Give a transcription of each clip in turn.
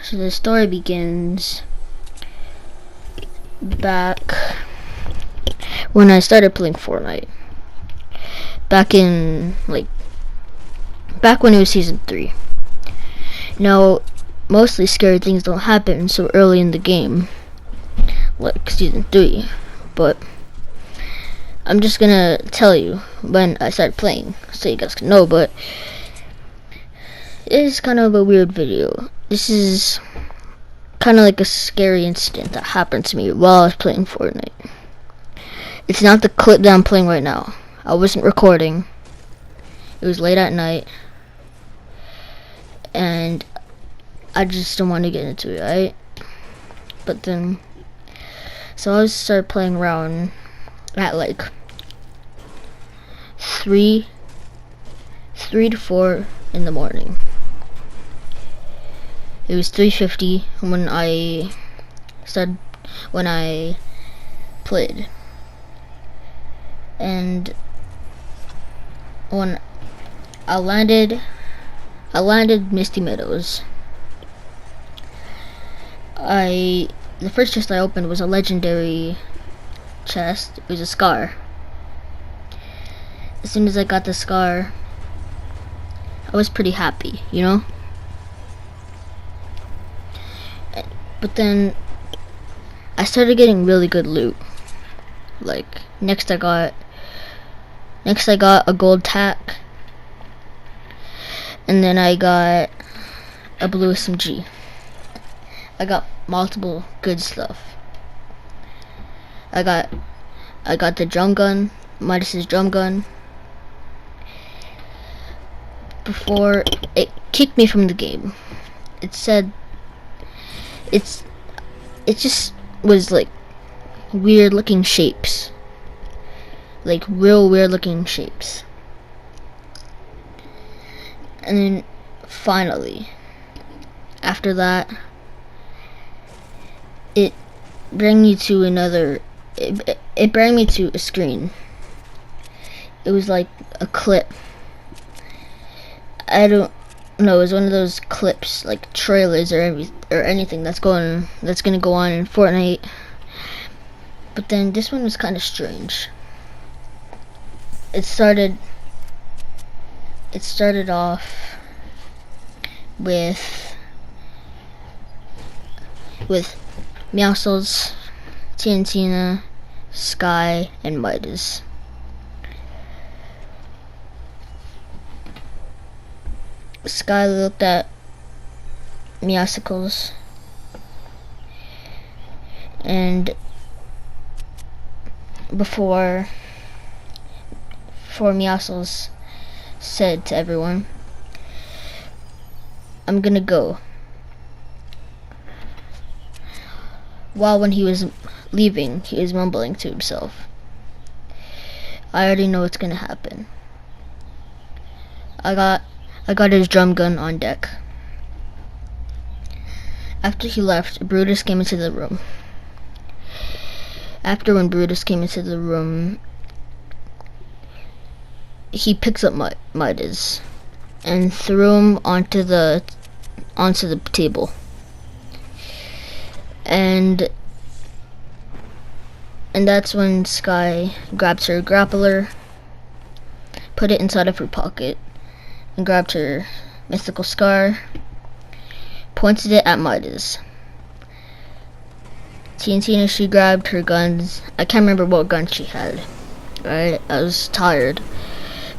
So the story begins back when I started playing Fortnite. Back when it was season 3. Now, mostly scary things don't happen so early in the game, like season 3. But I'm just gonna tell you when I started playing, so you guys can know. But it is kind of a weird video. This is kind of like a scary incident that happened to me while I was playing Fortnite. It's not the clip that I'm playing right now. I wasn't recording. It was late at night, and I just don't want to get into it, right? But then, so I started playing around at like 3 to 4 in the morning. It was 3:50 when I played, and when I landed Misty Meadows. The first chest I opened was a legendary chest. It was a scar. As soon as I got the scar, I was pretty happy, you know? But then I started getting really good loot. Like next I got a gold tack, and then I got a blue SMG. I got multiple good stuff. I got the drum gun, Midas's drum gun. Before it kicked me from the game, it said it just was like weird looking shapes, like real weird looking shapes. And then finally, after that, it brought me to it brought me to a screen. It was like a clip. I don't know, it was one of those clips, like trailers or anything that's gonna go on in Fortnite. But then this one was kind of strange. It started off with Meowscles, Tiantina, Sky, and Midas. Sky looked at Meowscles, and before Meowscles said to everyone, "I'm gonna go." While when he was leaving, he was mumbling to himself, "I already know what's gonna happen." I got his drum gun on deck. After he left, Brutus came into the room. When Brutus came into the room, he picks up Midas and threw him onto the table. And that's when Sky grabs her grappler, put it inside of her pocket, and grabbed her mythical scar, pointed it at Midas. Tiantina, she grabbed her guns. I can't remember what gun she had. Right? I was tired.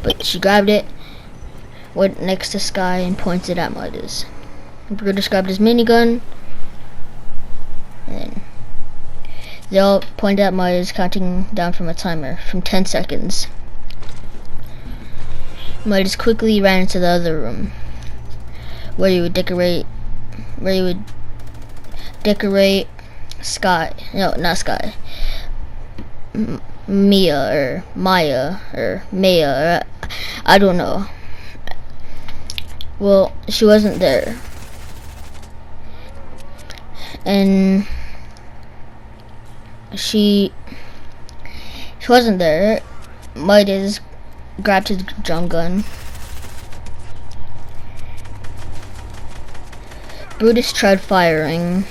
But she grabbed it, went next to Sky, and pointed at Midas. Brutus grabbed his minigun, and then they all pointed at Midas, counting down from a timer from 10 seconds. Midas quickly ran into the other room, where you would decorate Sky. No, not Sky. Maya or Maya, or I don't know. Well, she wasn't there, and she wasn't there. Midas grabbed his drum gun, Brutus tried firing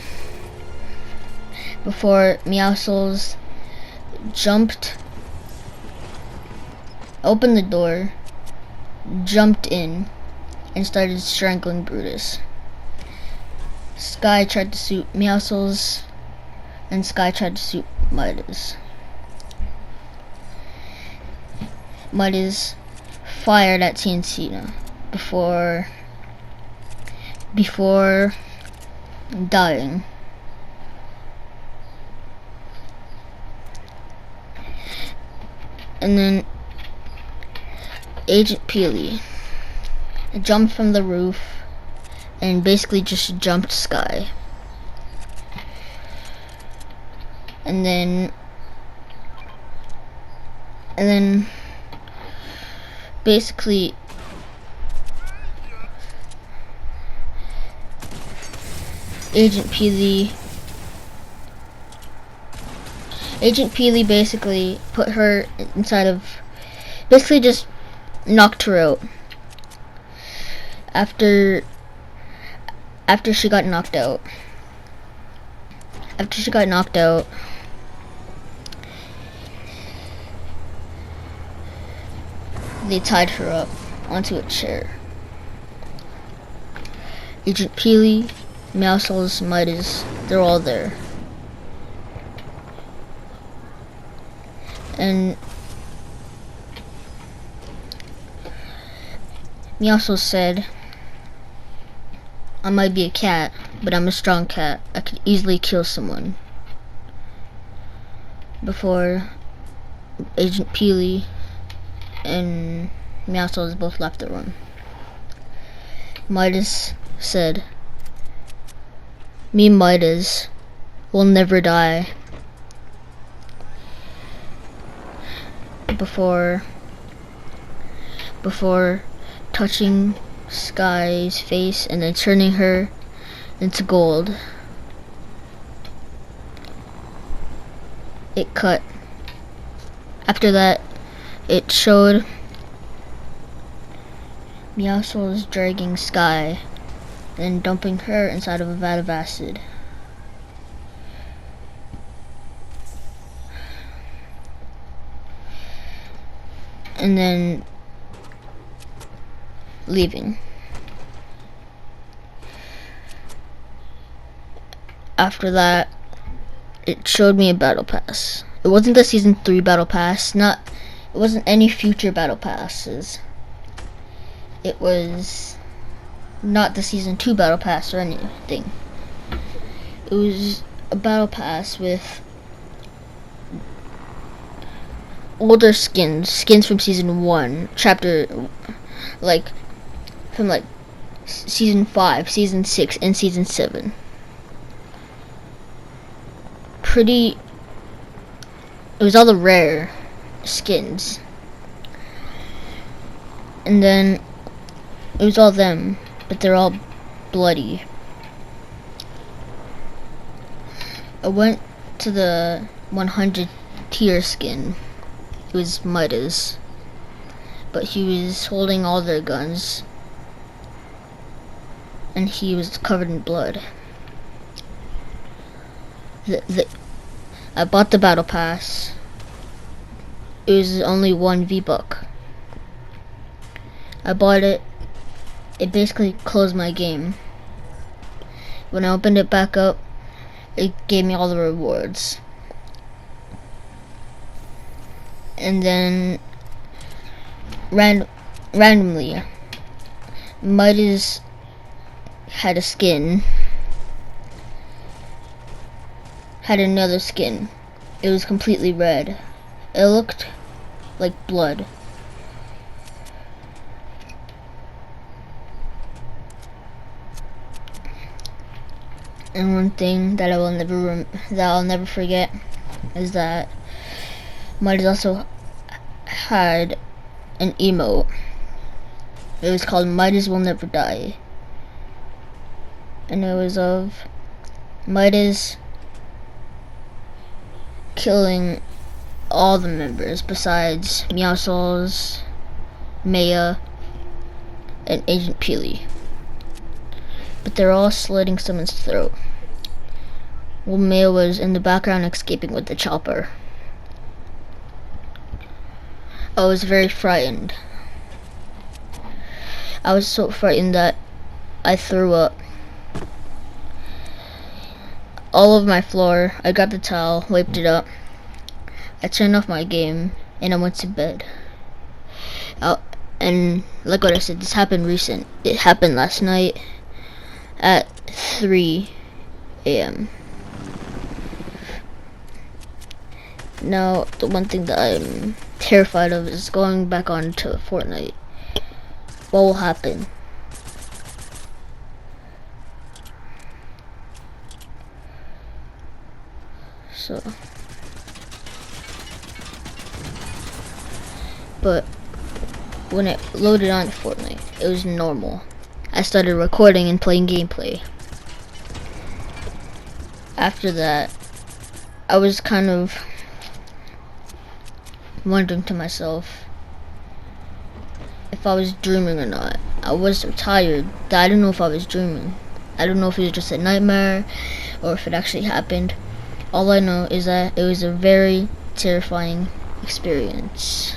before Meowscles jumped, opened the door, jumped in, and started strangling Brutus. Sky tried to shoot Meowscles, and Sky tried to shoot Midas. Midas fired at TNT before dying. And then Agent Peely jumped from the roof and basically just jumped Sky. And then basically Agent Peely basically put her inside of, basically just knocked her out. After she got knocked out, they tied her up onto a chair. Agent Peely, Meowscles, Midas, they're all there. And Meowscles said, "I might be a cat, but I'm a strong cat. I could easily kill someone." Before Agent Peely and Meowscles both left the room, Midas said, "Me, Midas, will never die." Before touching Sky's face and then turning her into gold. It cut. After that, it showed Meowscles dragging Sky and dumping her inside of a vat of acid. And then leaving. After that, it showed me a battle pass. It wasn't the season 3 battle pass, it wasn't any future battle passes. It was not the season 2 battle pass or anything. It was a battle pass with older skins from season 1, from season 5, season 6, and season 7. It was all the rare skins. And then it was all them, but they're all bloody. I went to the 100 tier skin. It was Midas, but he was holding all their guns and he was covered in blood. I bought the battle pass. It was only 1 V-Buck. I bought it. It basically closed my game. When I opened it back up, it gave me all the rewards. And then randomly, Midas had another skin. It was completely red. It looked like blood. And one thing that I'll never forget is that Midas also had an emote. It was called Midas Will Never Die. And it was of Midas killing all the members besides Meowscles, Maya, and Agent Peely. but they're all slitting someone's throat. Well, Maya was in the background escaping with the chopper. I was very frightened. I was so frightened that I threw up all over my floor. I grabbed the towel, wiped it up. I turned off my game, and I went to bed. And like what I said, this happened recent. It happened last night at 3 a.m. Now, the one thing that I'm terrified of is going back on to Fortnite. What will happen? So, but when it loaded on Fortnite, it was normal. I started recording and playing gameplay. After that, I was kind of wondering to myself if I was dreaming or not. I was so tired that I didn't know if I was dreaming. I don't know if it was just a nightmare or if it actually happened. All I know is that it was a very terrifying experience.